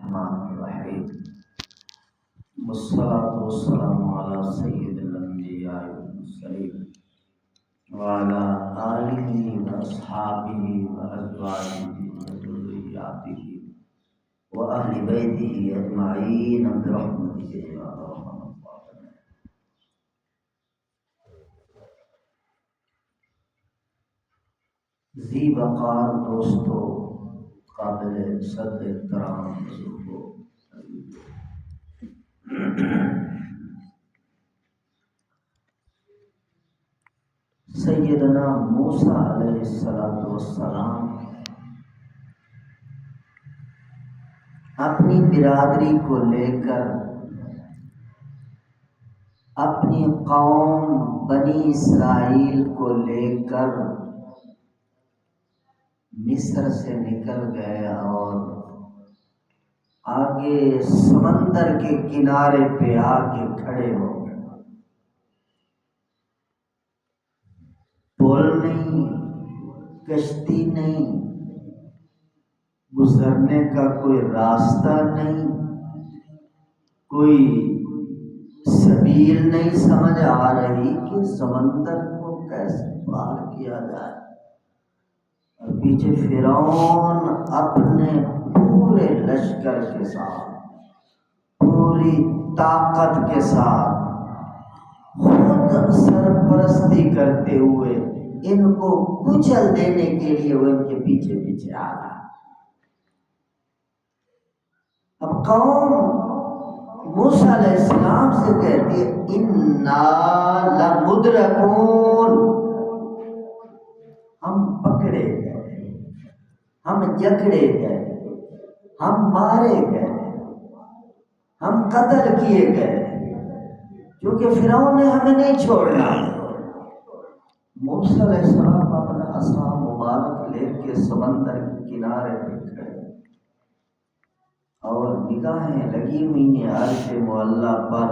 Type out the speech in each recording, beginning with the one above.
الرحمن الرحیم والصلاة والسلام علی سید الانبیاء والمرسلین وعلی آلہ واصحابہ وازواجہ وذریاتہ واہل بیتہ اجمعین برحمتک یا ارحم الراحمین۔ ذی وقار دوستو، قابل صد احترام بزرگوں، سیدنا موسیٰ علیہ السلام اپنی برادری کو لے کر اپنی قوم بنی اسرائیل کو لے کر مصر سے نکل گئے اور آگے سمندر کے کنارے پہ آ کے کھڑے ہو گئے۔ پل نہیں، کشتی نہیں، گزرنے کا کوئی راستہ نہیں، کوئی سبیل نہیں سمجھ آ رہی کہ سمندر کو کیسے پار کیا جائے۔ اور پیچھے فرعون اپنے پورے لشکر کے ساتھ، پوری طاقت کے ساتھ، خود سرپرستی کرتے ہوئے ان کو کچل دینے کے لیے وہ ان کے پیچھے پیچھے آ رہا ہے۔ اب قوم موسیٰ علیہ السلام سے کہتی ہے اِنَّا لَمُدْرَكُونَ، ہم پکڑے گئے، ہم جکڑے گئے، ہم مارے گئے، ہم قتل کیے گئے، کیونکہ فرعون نے ہمیں نہیں چھوڑنا۔ موسیٰ علیہ السلام اپنا عصا مبارک لے کے سمندر کے کنارے پہ کھڑے اور نگاہیں لگی ہوئی ہیں عرش معلیٰ پر،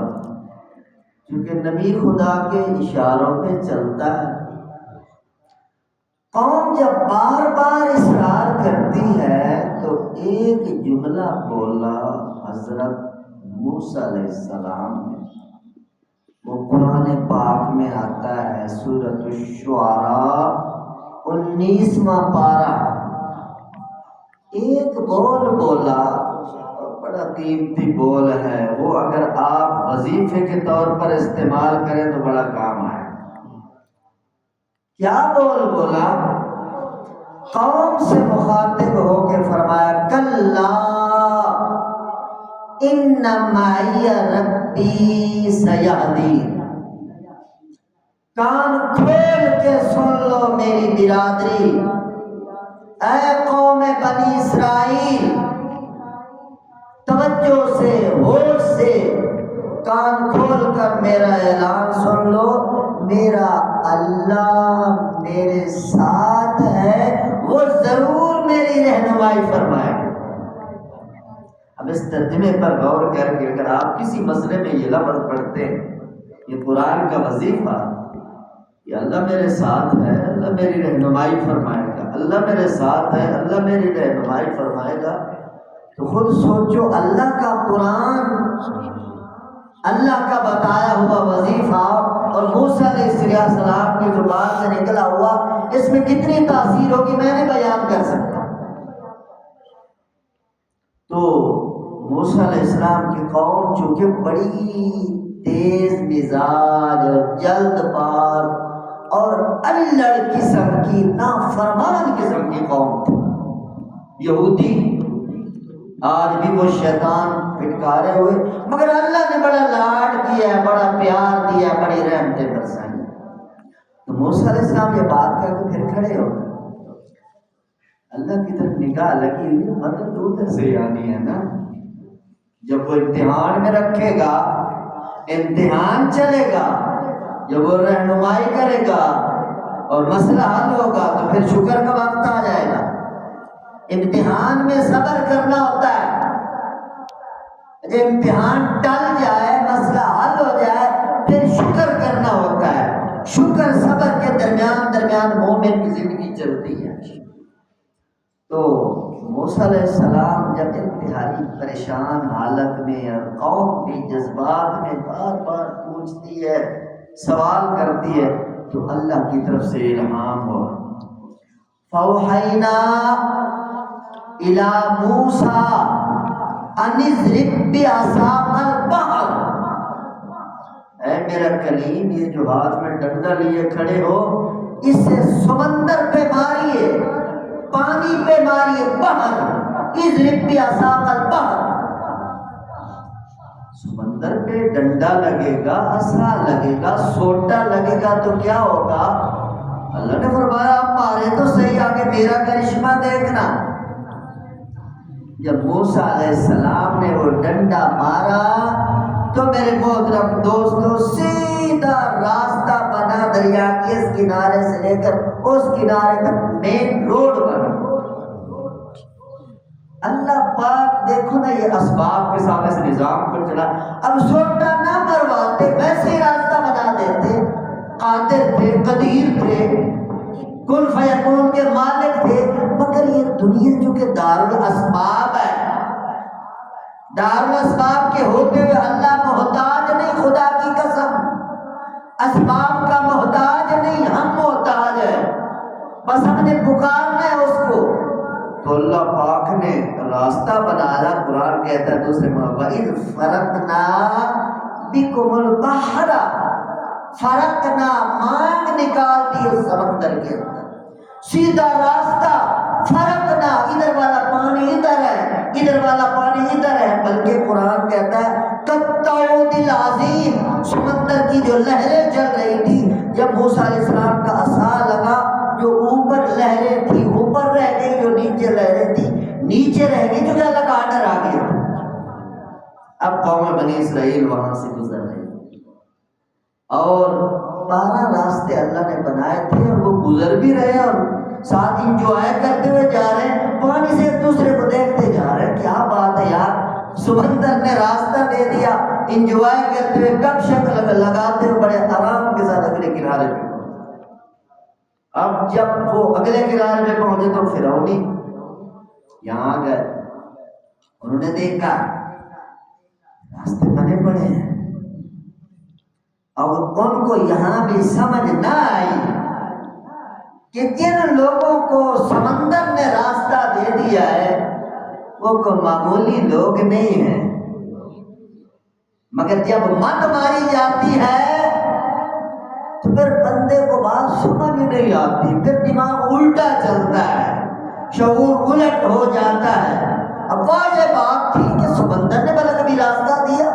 کیونکہ نبی خدا کے اشاروں پہ چلتا ہے۔ قوم جب بار بار اصرار کرتی ہے تو ایک جملہ بولا حضرت موسیٰ علیہ السلام نے، وہ قرآن پاک میں آتا ہے، سورۃ الشعراء 19واں پارہ۔ ایک بول بولا، بڑا قیمتی بول ہے وہ، اگر آپ وظیفے کے طور پر استعمال کریں تو بڑا کام آئے۔ کیا بول بولا؟ قوم سے مخاطب ہو کے فرمایا کلا ان معی ربی سیہدین، کان کھول کے سن لو میری برادری، اے قوم بنی اسرائیل، توجہ سے، ہوش سے کان کھول کر میرا اعلان سن لو، میرا اللہ میرے ساتھ ہے، وہ ضرور میری رہنمائی فرمائے۔ اب اس ترجمے پر غور کر کے اگر آپ کسی مسئلے میں یہ لفظ پڑھتے ہیں، یہ قرآن کا وظیفہ، یہ اللہ میرے ساتھ ہے، اللہ میری رہنمائی فرمائے گا، اللہ میرے ساتھ ہے، اللہ میری رہنمائی فرمائے گا، تو خود سوچو اللہ کا قرآن، اللہ کا بتایا ہوا وظیفہ اور موسیٰ علیہ السلام کی زبان سے نکلا ہوا، اس میں کتنی تاثیر ہوگی میں نہیں بیان کر سکتا۔ تو موسیٰ علیہ السلام کی قوم چونکہ بڑی تیز مزاج اور جلد باز اور الڑ قسم کی، نافرمان قسم کی قوم تھی، یہودی آج بھی وہ شیطان پھٹکارے ہوئے، مگر اللہ نے بڑا لاڈ کیا ہے، بڑا پیار دیا، بڑی رحمتیں برسائی۔ تو موسیٰ علیہ السلام یہ بات کر کے پھر کھڑے ہو گئے، اللہ کی طرف نگاہ لگی ہوئی، مدد تو ادھر سے آنی ہے نا۔ جب وہ امتحان میں رکھے گا، امتحان چلے گا، جب وہ رہنمائی کرے گا اور مسئلہ حل ہوگا تو پھر شکر کا وقت آ جائے گا۔ امتحان میں صبر کرنا ہوتا ہے، جب امتحان ٹل جائے، مسئلہ حل ہو جائے، پھر شکر کرنا ہوتا ہے۔ شکر صبر کے درمیان مومن کی زندگی چلتی ہے۔ تو موسیٰ علیہ السلام جب انتہائی پریشان حالت میں اور قوم بھی جذبات میں بار بار پوچھتی ہے، سوال کرتی ہے، تو اللہ کی طرف سے الہام ہوا، فَأَوْحَيْنَا إِلَى مُوسَىٰ أَنِ اضْرِب بِّعَصَاكَ الْبَحْرَ، اے میرا کلیم، یہ جو ہاتھ میں ڈنڈا لیے کھڑے ہو، اس سے سمندر پہ ماریے، پانی پہ ماریے، بحر، اضرب بعصاک البحر، سمندر پہ ڈنڈا لگے گا، عصا لگے گا، سوٹا لگے گا تو کیا ہوگا؟ اللہ نے فرمایا آپ مارے تو صحیح، آگے میرا کرشمہ دیکھنا۔ جب موسیٰ علیہ السلام نے وہ ڈنڈا مارا تو میرے محترم دوستو سیدھا راستہ بنا دریا کے اس کنارے سے لے کر اس کنارے تک مین روڈ بنا۔ اللہ پاک دیکھو نا، یہ اسباب کے ساتھ اس نظام کو چلا۔ اب سوٹا نہ مرواتے، ویسے ہی راستہ بنا دیتے۔ قادر تھے، قدیر تھے، کن فیکون کے مالک تھے، مگر یہ دنیا جو کہ دارالاسباب ہے، دارالاسباب کے ہوتے ہوئے اللہ محتاج نہیں، خدا کی قسم، اسباب کا محتاج نہیں، ہم محتاج ہیں، بس ہم نے پکارنا ہے اس کو۔ تو اللہ پاک نے راستہ بنایا۔ قرآن کہتا ہے دوسرے وَإِذْ فَرَقْنَا بِكُمُ الْبَحْرَ، فرقنا مانگ نکال دی اس سمندر کے اندر، سیدھا راستہ، فرقنا، ادھر والا پانی ادھر ہے، ادھر والا پانی ادھر ہے، بلکہ قرآن کہتا ہے کالطود العظیم، سمندر کی جو لہریں چل رہی تھی، جب موسیٰ علیہ السلام کا عصا لگا، جو اوپر لہریں تھی اوپر رہ گئی، جو نیچے لہریں تھی نیچے رہ گئی، کیونکہ اللہ کا آرڈر آ گیا۔ اب قوم بنی اسرائیل وہاں سے گزر رہی اور 12 راستے اللہ نے بنائے تھے اور وہ گزر بھی رہے اور ساتھ انجوائے کرتے ہوئے جا رہے ہیں، پانی سے ایک دوسرے کو دیکھتے جا رہے ہیں۔ کیا بات ہے یار، سمندر نے راستہ دے دیا، انجوائے کرتے ہوئے گپ شپ لگاتے ہوئے بڑے آرام کے ساتھ اگلے کنارے پہ۔ اب جب وہ اگلے کنارے پہ پہنچے تو فرعونی یہاں گئے، انہوں نے دیکھا راستے بنے پڑے ہیں، اور ان کو یہاں بھی سمجھ نہ آئی کہ جن لوگوں کو سمندر نے راستہ دے دیا ہے وہ کوئی معمولی لوگ نہیں ہیں، مگر جب مت ماری جاتی ہے تو پھر بندے کو بات سمجھ نہیں آتی، پھر دماغ الٹا چلتا ہے، شعور الٹ ہو جاتا ہے۔ اب واضح بات تھی کہ سمندر نے بھلا کبھی راستہ دیا؟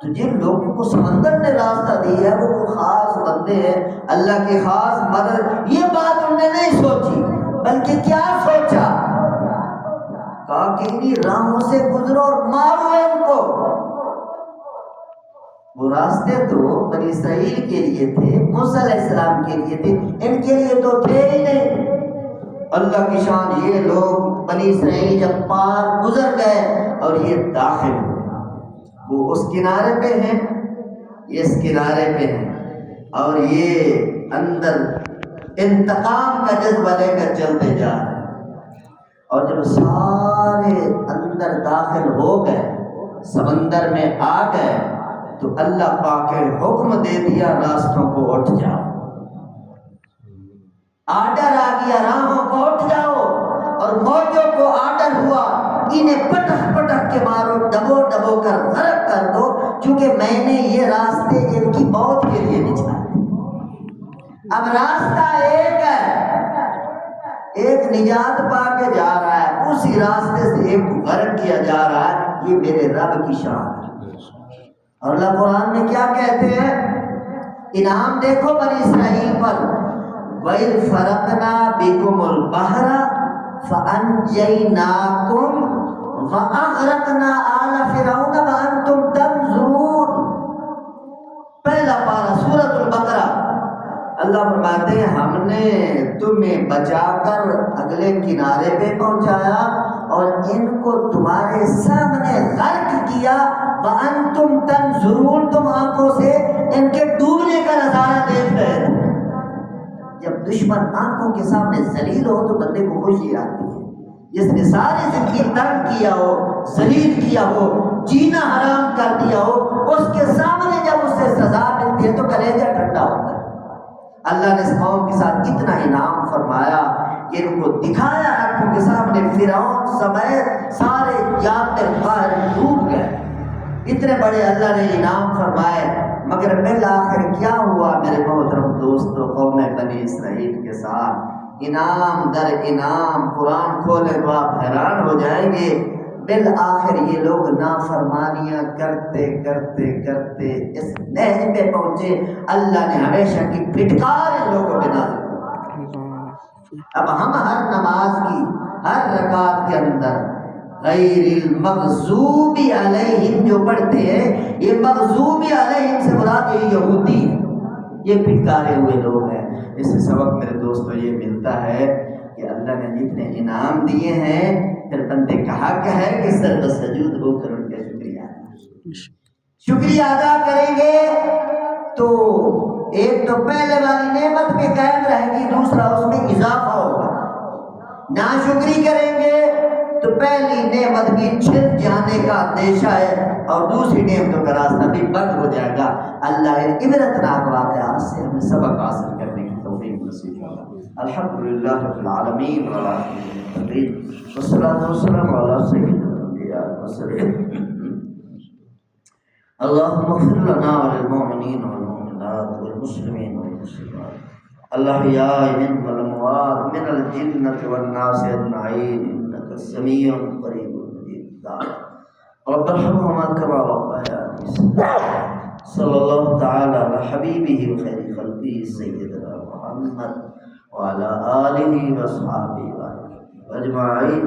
تو جن لوگوں کو سمندر نے راستہ دیا ہے وہ خاص بندے ہیں، اللہ کی خاص مدد۔ یہ بات انہوں نے نہیں سوچی، بلکہ کیا سوچا؟ کہا کہ انہی راہوں سے گزرو اور مارو ان کو۔ وہ راستے تو بنی اسرائیل کے لیے تھے، موسیٰ علیہ السلام کے لیے تھے، ان کے لیے تو تھے ہی نہیں۔ اللہ کی شان، یہ لوگ بنی اسرائیل جب پار گزر گئے اور یہ داخل ہوئے، وہ اس کنارے پہ ہیں، یہ اس کنارے پہ ہیں، اور یہ اندر انتقام کا جذبہ لے کر چلتے جا رہے ہیں۔ اور جب سارے اندر داخل ہو گئے، سمندر میں آ گئے، تو اللہ پاک نے حکم دے دیا راستوں کو اٹھ جاؤ، آرڈر آ گیا راہوں کو اٹھ جاؤ، اور موجوں کو آرڈر ہوا انہیں پٹک پٹک کے مارو، دبو دبو کر غرق کر دو، کیونکہ میں نے یہ راستے ان کی موت کے لیے بچھائے۔ اب راستہ ایک ہے، ایک نجات پا کے جا رہا ہے، اسی راستے سے ایک کو غرق کیا جا رہا ہے۔ یہ میرے رب کی شان ہے۔ اور اللہ قرآن میں کیا کہتے ہیں؟ انعام دیکھو بنی اسرائیل پر، وَإِذْ فَرَقْنَا بِكُمُ الْبَحْرَ فَأَنْجَيْنَاكُمْ وَأَغْرَقْنَا آلَ فِرْعَوْنَ وَأَنْتُمْ تَنظُرُونَ۔ پہلا پارہ سورۃ البقرہ، اللہ فرماتے ہیں ہم نے تمہیں بچا کر اگلے کنارے پہ پہنچایا اور ان کو تمہارے سامنے غرق کیا، وَأَنْتُمْ تَنظُرُونَ، تم آنکھوں سے ان کے ڈوبنے کا نظارہ دیکھ رہے تھے۔ جب دشمن آنکھوں کے سامنے ذلیل ہو تو بندے کو خوشی آتی ہے، جس نے ساری زندگی تنگ کیا ہو، ذلیل کیا ہو، جینا حرام کر دیا ہو، اس کے سامنے جب اسے سزا ملتی ہے تو کلیجہ ٹھنڈا ہوتا ہے۔ اللہ نے اس قوم کے ساتھ اتنا انعام فرمایا کہ ان کو دکھایا آنکھوں کے سامنے، فرعون سمیت سارے جابر قاہر ڈوب گئے، اتنے بڑے اللہ نے انعام فرمائے۔ مگر بالآخر کیا ہوا میرے محترم دوستو قوم بنی اسرائیل کے ساتھ؟ انعام در انعام، قرآن کھولے تو آپ حیران ہو جائیں گے۔ بالآخر یہ لوگ نافرمانیاں کرتے کرتے کرتے اس نہج پہ پہنچے، اللہ نے ہمیشہ کی پھٹکار ان لوگوں پہ نازل کی۔ اب ہم ہر نماز کی ہر رکعت کے اندر غیر المغضوب علیہم جو پڑھتے ہیں، یہ مغضوب علیہم سے مراد یہ یہودی، یہ پھٹکارے ہوئے لوگ ہیں۔ اس سے سبق میرے دوستو یہ ملتا ہے کہ اللہ نے جتنے انعام دیے ہیں، پھر بندے کہا کہ ہے کہ سر سجود ہو کر ان کا شکریہ ادا کریں گے تو ایک تو پہلے والی نعمت پہ قائم رہے گی، دوسرا اس میں اضافہ ہوگا۔ ناشکری کریں گے تو پہلی نعمت کی چھن جانے کا اندیشہ ہے اور دوسری نعمتوں کا راستہ بھی بند ہو جائے گا۔ اللہ عبرتناک واقعات سے ہمیں سبق حاصل کرنے کی توفیق نصیب فرمائے۔ الحمدللہ رب العالمین والصلاۃ والسلام علی سیدنا الانبیاء والمرسلین۔ اللهم اغفر لنا وللمؤمنين والمؤمنات والمسلمين والمسلمات الأحياء منهم والأموات من الجنة والناس أجمعين إنك السميع القريب المجيب رب ارحمهما كما ربياني صغيرا صلى الله تعالى على حبيبه وخير خلقه سيدنا محمد وعلى آله وأصحابه أجمعين